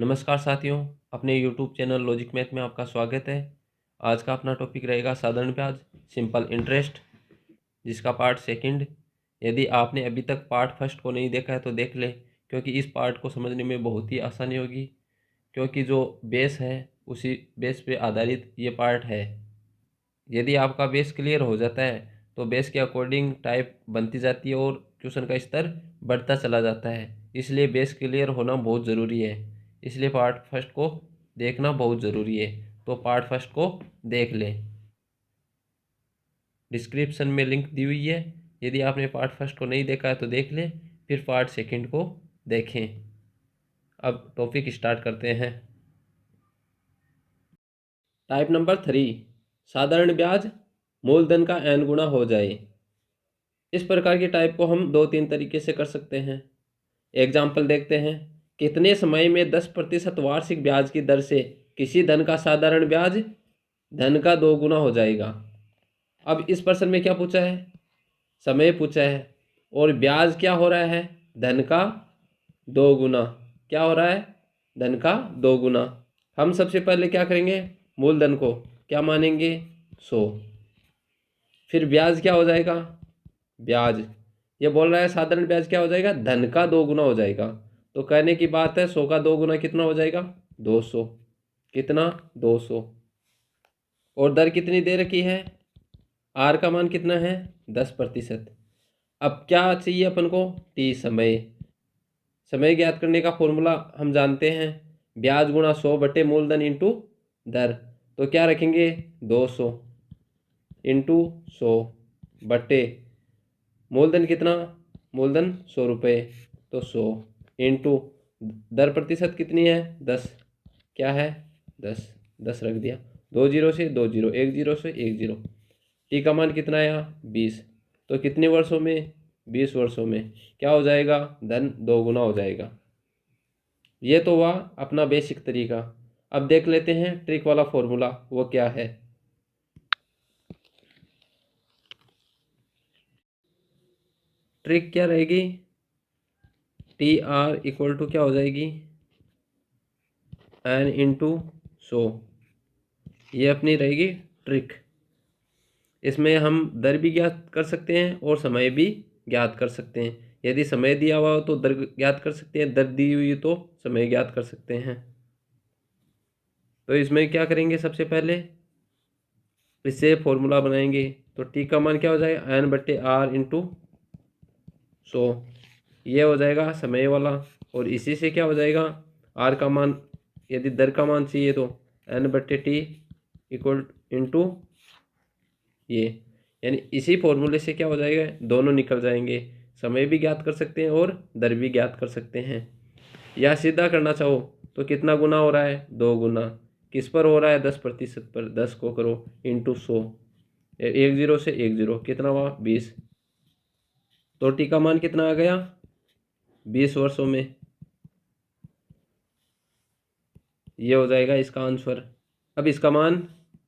नमस्कार साथियों, अपने YouTube चैनल लॉजिक मैथ में आपका स्वागत है। आज का अपना टॉपिक रहेगा साधारण ब्याज, सिंपल इंटरेस्ट, जिसका पार्ट सेकंड। यदि आपने अभी तक पार्ट फर्स्ट को नहीं देखा है तो देख ले, क्योंकि इस पार्ट को समझने में बहुत ही आसानी होगी, क्योंकि जो बेस है उसी बेस पे आधारित ये पार्ट है। यदि आपका बेस क्लियर हो जाता है तो बेस के अकॉर्डिंग टाइप बनती जाती है और क्वेश्चन का स्तर बढ़ता चला जाता है। इसलिए बेस क्लियर होना बहुत ज़रूरी है, इसलिए पार्ट फर्स्ट को देखना बहुत ज़रूरी है। तो पार्ट फर्स्ट को देख लें, डिस्क्रिप्शन में लिंक दी हुई है। यदि आपने पार्ट फर्स्ट को नहीं देखा है तो देख लें, फिर पार्ट सेकंड को देखें। अब टॉपिक स्टार्ट करते हैं। टाइप नंबर 3, साधारण ब्याज मूलधन का n गुना हो जाए। इस प्रकार की टाइप को हम 2-3 तरीके से कर सकते हैं। एग्जाम्पल देखते हैं। कितने समय में 10% वार्षिक ब्याज की दर से किसी धन का साधारण ब्याज धन का 2 गुना हो जाएगा। अब इस प्रश्न में क्या पूछा है? समय पूछा है और ब्याज क्या हो रहा है? धन का 2 गुना। क्या हो रहा है? धन का 2 गुना। हम सबसे पहले क्या करेंगे? मूलधन को क्या मानेंगे? 100। फिर ब्याज क्या हो जाएगा? ब्याज, ये बोल रहा है साधारण ब्याज क्या हो जाएगा? धन का 2 गुना हो जाएगा। तो कहने की बात है 100 का 2 गुना कितना हो जाएगा? 200। कितना? 200। और दर कितनी दे रखी है? आर का मान कितना है? 10%। अब क्या चाहिए अपन को? टी, समय। समय ज्ञात करने का फॉर्मूला हम जानते हैं, ब्याज गुणा 100 बटे मूलधन इंटू दर। तो क्या रखेंगे? 200 इंटू 100 बटे मूलधन कितना? मूलधन 100 रुपये, तो 100 इंटू दर प्रतिशत कितनी है? 10। क्या है? 10। 10 रख दिया। 2 जीरो से 2 जीरो, 1 जीरो से 1 जीरो। टी का मान कितना आया? 20। तो कितने वर्षों में? 20 वर्षों में। क्या हो जाएगा? धन 2 गुना हो जाएगा। ये तो हुआ अपना बेसिक तरीका। अब देख लेते हैं ट्रिक वाला फॉर्मूला, वो क्या है। ट्रिक क्या रहेगी? टी आर इक्वल टू क्या हो जाएगी? N into 100। ये अपनी रहेगी ट्रिक। इसमें हम दर भी ज्ञात कर सकते हैं और समय भी ज्ञात कर सकते हैं। यदि समय दिया हुआ हो तो दर ज्ञात कर सकते हैं, दर दी हुई तो समय ज्ञात कर सकते हैं। तो इसमें क्या करेंगे? सबसे पहले इससे फॉर्मूला बनाएंगे। तो टी का मान क्या हो जाएगा? एन बटे आर इंटू 100। ये हो जाएगा समय वाला। और इसी से क्या हो जाएगा? आर का मान, यदि दर का मान चाहिए तो एन बटे टी इक्वल इंटू ये, यानी इसी फॉर्मूले से क्या हो जाएगा? दोनों निकल जाएंगे। समय भी ज्ञात कर सकते हैं और दर भी ज्ञात कर सकते हैं। या सीधा करना चाहो तो कितना गुना हो रहा है? 2 गुना। किस पर हो रहा है? 10% पर। 10 को करो इंटू 100, 1 जीरो से 1 जीरो, कितना हुआ? 20। तो टी का मान कितना आ गया? 20 वर्षों में। ये हो जाएगा इसका आंसर। अब इसका मान,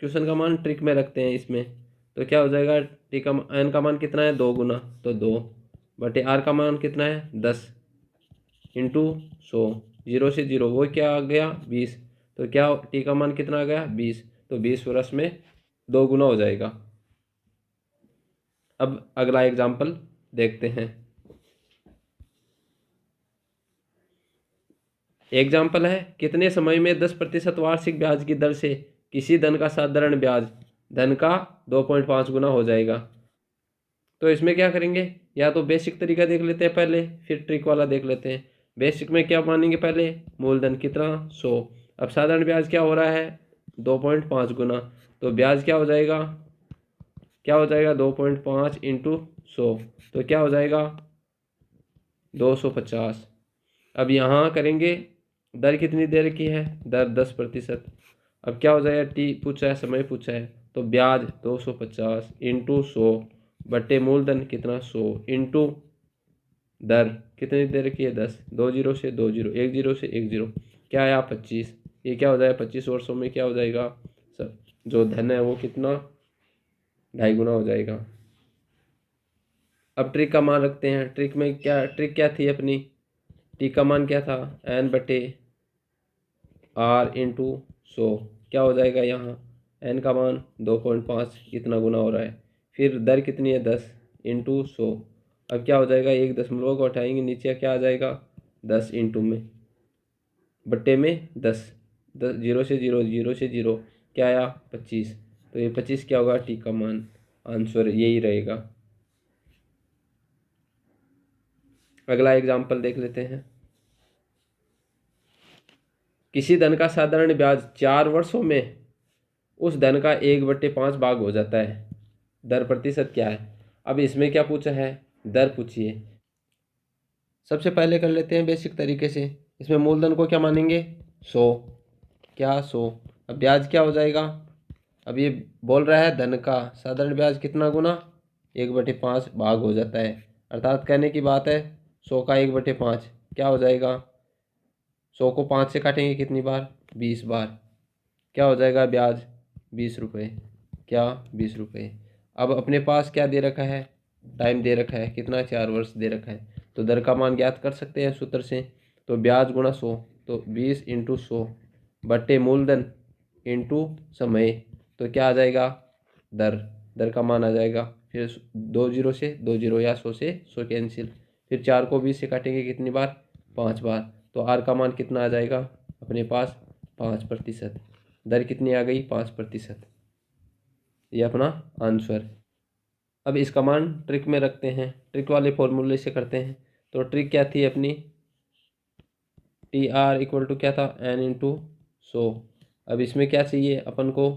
क्वेश्चन का मान ट्रिक में रखते हैं इसमें। तो क्या हो जाएगा? टी का एन का मान कितना है? 2 गुना, तो 2 बटे आर का मान कितना है? 10 इंटू 100। जीरो से जीरो, वो क्या आ गया? 20। तो क्या टी का मान कितना आ गया? 20। तो 20 वर्ष में 2 गुना हो जाएगा। अब अगला एग्जाम्पल देखते हैं। एग्जाम्पल है, कितने समय में 10% वार्षिक ब्याज की दर से किसी धन का साधारण ब्याज धन का 2.5 गुना हो जाएगा। तो इसमें क्या करेंगे? या तो बेसिक तरीका देख लेते हैं पहले, फिर ट्रिक वाला देख लेते हैं। बेसिक में क्या मानेंगे? पहले मूलधन कितना? 100। अब साधारण ब्याज क्या हो रहा है? 2.5 गुना। तो ब्याज क्या हो जाएगा? क्या हो जाएगा? 2.5 इंटू 100। तो क्या हो जाएगा? 250। अब यहाँ करेंगे, दर कितनी दे रखी है? दर 10%। अब क्या हो जाएगा? टी पूछा है, समय पूछा है, तो ब्याज 250 इंटू 100 बटे मूलधन कितना? 100 इंटू दर कितनी दे रखी है? 10। 2 जीरो से 2 जीरो, 1 जीरो से 1 जीरो, क्या आया? 25। ये क्या हो जाएगा? 25 वर्षों में क्या हो जाएगा? सब जो धन है वो कितना? 2.5 गुना हो जाएगा। अब ट्रिक का मान रखते हैं। ट्रिक में क्या, ट्रिक क्या थी अपनी? टी का मान क्या था? एन बटे r इंटू 100 क्या हो जाएगा, यहाँ n का मान 2.5 इतना गुना हो रहा है। फिर दर कितनी है, 10 इंटू 100। अब क्या हो जाएगा, एक दशमलव को हटाएंगे, नीचे क्या आ जाएगा, 10 इंटू में बट्टे में 10, 10 जीरो से जीरो, जीरो से जीरो क्या आया, 25। तो ये 25 क्या होगा, टी का मान, आंसर यही रहेगा। अगला एग्जाम्पल देख लेते हैं। किसी धन का साधारण ब्याज 4 वर्षों में उस धन का 1/5 भाग हो जाता है, दर प्रतिशत क्या है। अब इसमें क्या पूछा है, दर पूछिए। सबसे पहले कर लेते हैं बेसिक तरीके से। इसमें मूलधन को क्या मानेंगे, 100, क्या 100। अब ब्याज क्या हो जाएगा, अब ये बोल रहा है धन का साधारण ब्याज कितना गुना, 1/5 भाग हो जाता है, अर्थात कहने की बात है 100 का 1/5 क्या हो जाएगा, 100 को 5 से काटेंगे कितनी बार, 20 बार, क्या हो जाएगा ब्याज, 20 रुपये, क्या 20 रुपये। अब अपने पास क्या दे रखा है, टाइम दे रखा है, कितना 4 वर्ष दे रखा है, तो दर का मान ज्ञात कर सकते हैं सूत्र से। तो ब्याज गुणा 100, तो 20 इंटू 100 बट्टे मूलधन इंटू समय, तो क्या आ जाएगा, दर, दर का मान आ जाएगा। फिर 2 जीरो से 2 जीरो या 100 से 100 कैंसिल, फिर 4 को 20 से काटेंगे कितनी बार, 5 बार, तो आर का मान कितना आ जाएगा अपने पास, 5%। दर कितनी आ गई, 5%। ये अपना आंसर। अब इसका मान ट्रिक में रखते हैं, ट्रिक वाले फॉर्मूले से करते हैं। तो ट्रिक क्या थी अपनी, टी आर इक्वल टू क्या था, एन इंटू 100। अब इसमें क्या चाहिए अपन को,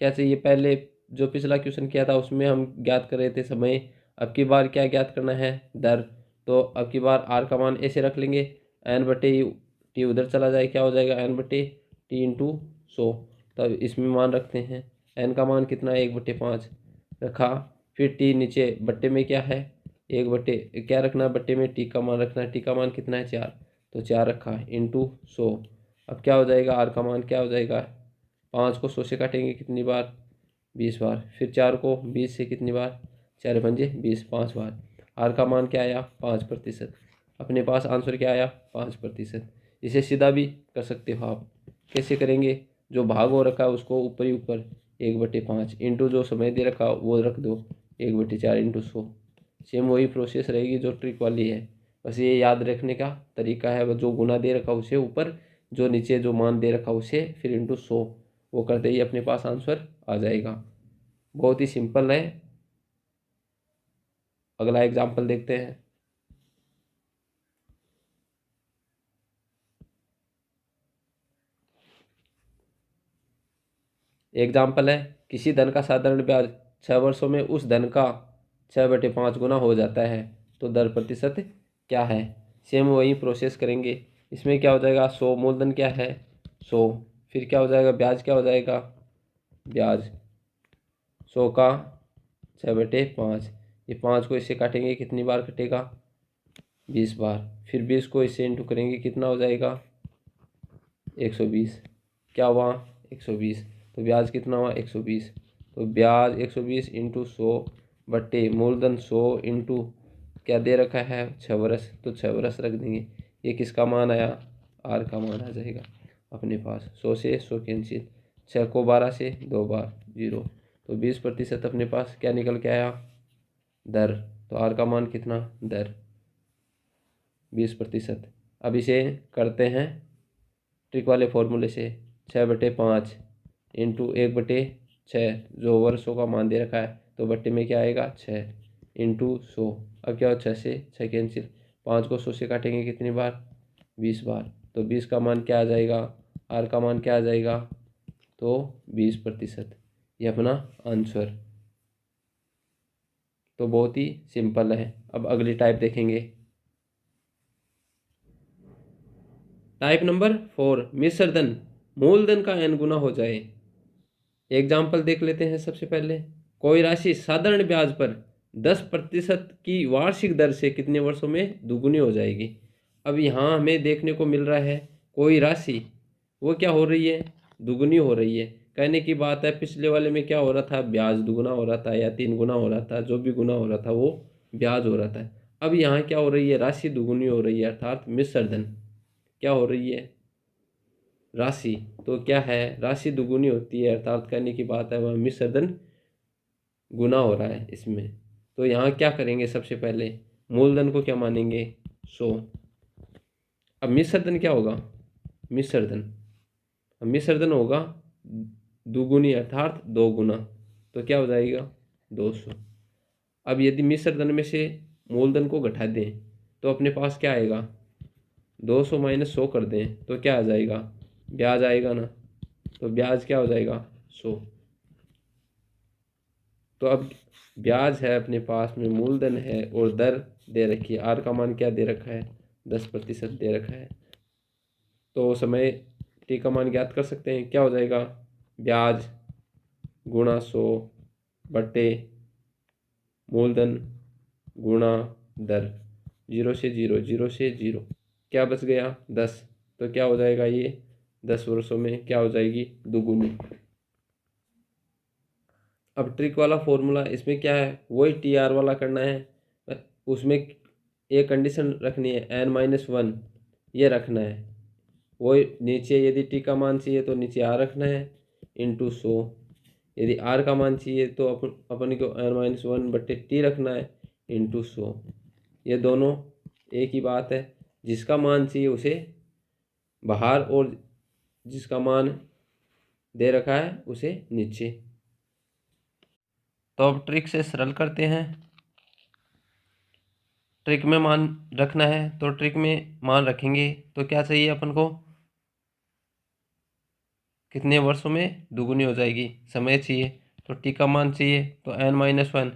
क्या चाहिए, पहले जो पिछला क्वेश्चन किया था उसमें हम ज्ञात कर रहे थे समय, अब की बार क्या ज्ञात करना है, दर। तो अब की बार आर का मान ऐसे रख लेंगे, एन बटे टी उधर चला जाए, क्या हो जाएगा, एन बटे टी इंटू 100। तब इसमें मान रखते हैं, एन का मान कितना है, 1/5 रखा, फिर टी नीचे बट्टे में क्या है, 1 बटे क्या रखना है, बट्टे में टी का मान रखना है, टी का मान कितना है, 4, तो 4 रखा इंटू 100। अब क्या हो जाएगा, आर का मान क्या हो जाएगा, 5 को 100 से काटेंगे कितनी बार, 20 बार, फिर 4 को 20 से कितनी बार, 4 पंजे 20, 5 बार। आर का मान क्या आया, 5%। अपने पास आंसर क्या आया, 5%। इसे सीधा भी कर सकते हो आप, कैसे करेंगे, जो भाग हो रखा है उसको ऊपर ही ऊपर 1/5 इंटू जो समय दे रखा वो रख दो, 1/4 इंटू 100। सेम वही प्रोसेस रहेगी जो ट्रिक वाली है, बस ये याद रखने का तरीका है, जो गुना दे रखा उसे ऊपर, जो नीचे जो मान दे रखा उसे फिर इंटू 100, वो करते ही अपने पास आंसर आ जाएगा। बहुत ही सिंपल है। अगला एग्जाम्पल देखते हैं। एग्जाम्पल है, किसी धन का साधारण ब्याज 6 वर्षों में उस धन का 6/5 गुना हो जाता है, तो दर प्रतिशत क्या है। सेम वही प्रोसेस करेंगे। इसमें क्या हो जाएगा, 100 मूलधन क्या है, 100, फिर क्या हो जाएगा, ब्याज क्या हो जाएगा, ब्याज 100 का 6/5, ये 5 को इससे काटेंगे कितनी बार कटेगा, 20 बार, फिर 20 को इससे इंटू करेंगे कितना हो जाएगा, 120, क्या हुआ, 120, तो ब्याज कितना हुआ, 120। तो ब्याज 120 इंटू 100 बट्टे मूलधन 100 इंटू क्या दे रखा है, 6 वर्ष, तो 6 वर्ष रख देंगे। ये किसका मान आया, आर का मान आ जाएगा अपने पास। 100 से 100 कैंसिल, 6 को 12 से 2 बार 0, तो 20% अपने पास क्या निकल के आया, दर। तो आर का मान कितना, दर 20%। अब इसे करते हैं ट्रिक वाले फॉर्मूले से, 6/5 इंटू 1/6 जो वर्षों का मान दे रखा है, तो बट्टे में क्या आएगा, 6 इंटू 100। अब क्या हो, 6 से 6 कैंसिल, 5 को 100 से काटेंगे कितनी बार, 20 बार, तो 20 का मान क्या आ जाएगा, आर का मान क्या आ जाएगा, तो 20%। ये अपना आंसर। तो बहुत ही सिंपल है। अब अगली टाइप देखेंगे, टाइप नंबर 4, मिश्र धन मूलधन का n गुना हो जाए। एग्जाम्पल देख लेते हैं। सबसे पहले, कोई राशि साधारण ब्याज पर 10% की वार्षिक दर से कितने वर्षों में दुगुनी हो जाएगी। अब यहाँ हमें देखने को मिल रहा है कोई राशि, वो क्या हो रही है, दुगुनी हो रही है। कहने की बात है पिछले वाले में क्या हो रहा था, ब्याज दुगुना हो रहा था या 3 गुना हो रहा था, जो भी गुना हो रहा था वो ब्याज हो रहा था। अब यहाँ क्या हो रही है, राशि दुगुनी हो रही है, अर्थात मिश्र धन क्या हो रही है, राशि, तो क्या है, राशि दुगुनी होती है, अर्थात कहने की बात है वह मिश्रधन गुना हो रहा है इसमें। तो यहाँ क्या करेंगे, सबसे पहले मूलधन को क्या मानेंगे, 100। अब मिश्रधन क्या होगा, मिश्रधन होगा दुगुनी अर्थात 2 गुना, तो क्या हो जाएगा 200। अब यदि मिश्रधन में से मूलधन को घटा दें तो अपने पास क्या आएगा, 200 माइनस 100 कर दें तो क्या आ जाएगा, ब्याज आएगा ना, तो ब्याज क्या हो जाएगा 100। तो अब ब्याज है अपने पास में, मूलधन है और दर दे रखी है, आर का मान क्या दे रखा है, 10% दे रखा है। तो समय टी का मान ज्ञात कर सकते हैं, क्या हो जाएगा, ब्याज गुणा 100 बटे मूलधन गुणा दर, 0 से 0, 0 से 0, क्या बच गया 10। तो क्या हो जाएगा, ये 10 वर्षों में क्या हो जाएगी, दुगुनी। अब ट्रिक वाला फॉर्मूला इसमें क्या है, वही टी आर वाला करना है, उसमें एक कंडीशन रखनी है n-1 ये रखना है, वही नीचे यदि टी का मान चाहिए तो नीचे आर रखना है इंटू 100, यदि आर का मान चाहिए तो अपन को n-1 बट्टे टी रखना है इंटू 100। ये दोनों एक ही बात है, जिसका मान चाहिए उसे बाहर और जिसका मान दे रखा है उसे नीचे। तो अब ट्रिक से सरल करते हैं। ट्रिक में मान रखना है तो ट्रिक में मान रखेंगे तो क्या चाहिए अपन को, कितने वर्षों में दुगुनी हो जाएगी, समय चाहिए, तो टी का मान चाहिए तो n-1,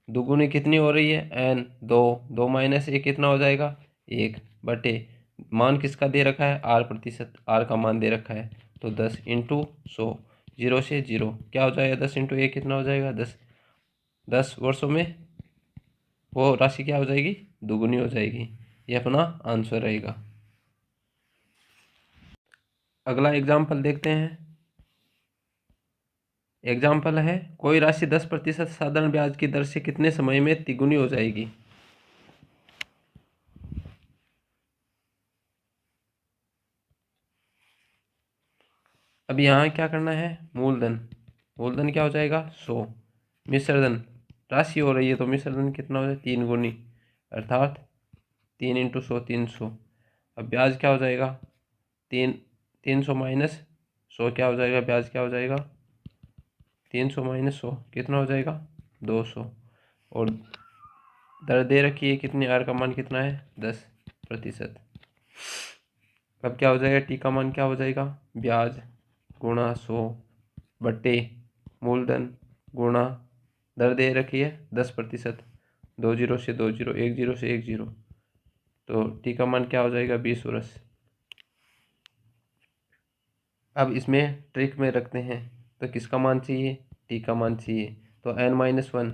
दुगुनी कितनी हो रही है n, 2, 2 माइनस 1 कितना हो जाएगा 1 बटे मान किसका दे रखा है, r%, r का मान दे रखा है तो 10 इंटू 100, 0 से 0 क्या हो जाएगा, 10 इंटू 1 कितना हो जाएगा 10, 10 वर्षों में वो राशि क्या हो जाएगी, दुगुनी हो जाएगी। ये अपना आंसर रहेगा। अगला एग्जाम्पल देखते हैं। एग्जाम्पल है, कोई राशि 10% साधारण ब्याज की दर से कितने समय में तिगुनी हो जाएगी। अब यहाँ क्या करना है, मूलधन क्या हो जाएगा 100, मिश्रधन राशि हो रही है तो मिश्रधन कितना हो जाएगा 3 गुनी अर्थात 3 इंटू 100, 300। अब ब्याज क्या हो जाएगा, 300 माइनस 100 क्या हो जाएगा, ब्याज क्या हो जाएगा 300 माइनस 100 कितना हो जाएगा 200, और दर दे रखी है कितनी, आर का मान कितना है 10%। अब क्या हो जाएगा, टी का मान क्या हो जाएगा, ब्याज गुणा 100 बट्टे मूलधन गुणा दर दे रखी है 10%, 2 0 से 2 0, 1 0 से 1 0, तो टी का मान क्या हो जाएगा 20 वर्ष। अब इसमें ट्रिक में रखते हैं तो किसका मान चाहिए, टी का मान चाहिए, तो n-1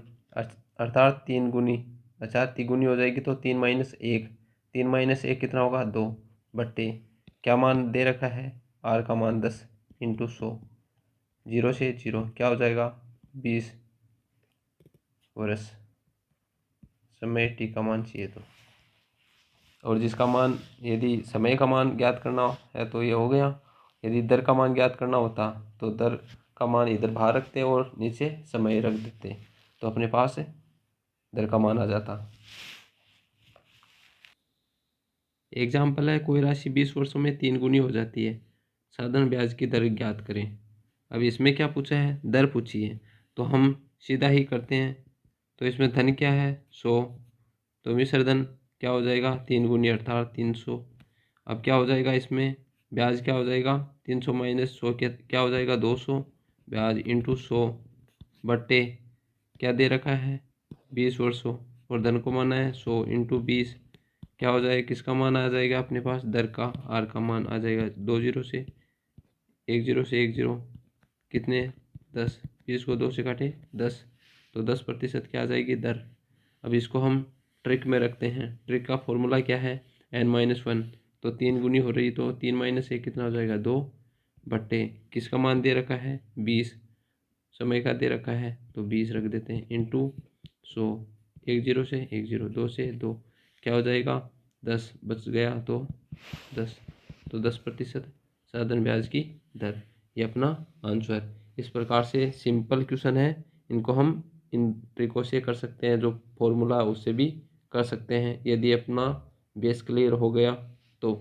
अर्थात 3 गुनी, अच्छा तिगुनी हो जाएगी तो 3 माइनस 1, 3 माइनस 1 कितना होगा 2 बट्टे क्या मान दे रखा है, आर का मान 10 इंटू 100, 0 से 0 क्या हो जाएगा 20 वर्ष। समय टी का मान चाहिए तो, और जिसका मान यदि समय का मान ज्ञात करना है तो ये हो गया, यदि दर का मान ज्ञात करना होता तो दर का मान इधर बाहर रखते और नीचे समय रख देते तो अपने पास दर का मान आ जाता। एग्जाम्पल है, कोई राशि 20 वर्षों में 3 गुनी हो जाती है, साधारण ब्याज की दर ज्ञात करें। अब इसमें क्या पूछा है, दर पूछी है, तो हम सीधा ही करते हैं। तो इसमें धन क्या है 100, तो मिश्रधन क्या हो जाएगा 3 गुनी अर्थात 300। अब क्या हो जाएगा इसमें, ब्याज क्या हो जाएगा 300 माइनस 100 क्या हो जाएगा 200, ब्याज इंटू 100 बट्टे क्या दे रखा है 20 वर्षों, और धन को माना है 100 इंटू 20 क्या हो जाएगा, किसका मान आ जाएगा अपने पास, दर का, आर का मान आ जाएगा 2 0 से 1 0 से 1 0 कितने 10, 20 को 2 से काटे 10, तो 10% क्या आ जाएगी दर। अब इसको हम ट्रिक में रखते हैं, ट्रिक का फॉर्मूला क्या है n-1, तो 3 गुनी हो रही तो 3 माइनस 1 कितना हो जाएगा 2 बट्टे किसका मान दे रखा है 20, समय का दे रखा है तो 20 रख देते हैं इंटू 100, 1 0 से 1 0, 2 से 2 क्या हो जाएगा 10 बच गया तो 10, तो 10% साधारण ब्याज की दर, ये अपना आंसर। इस प्रकार से सिंपल क्वेश्चन है, इनको हम इन ट्रिकों से कर सकते हैं, जो फॉर्मूला उससे भी कर सकते हैं। यदि अपना बेस क्लियर हो गया तो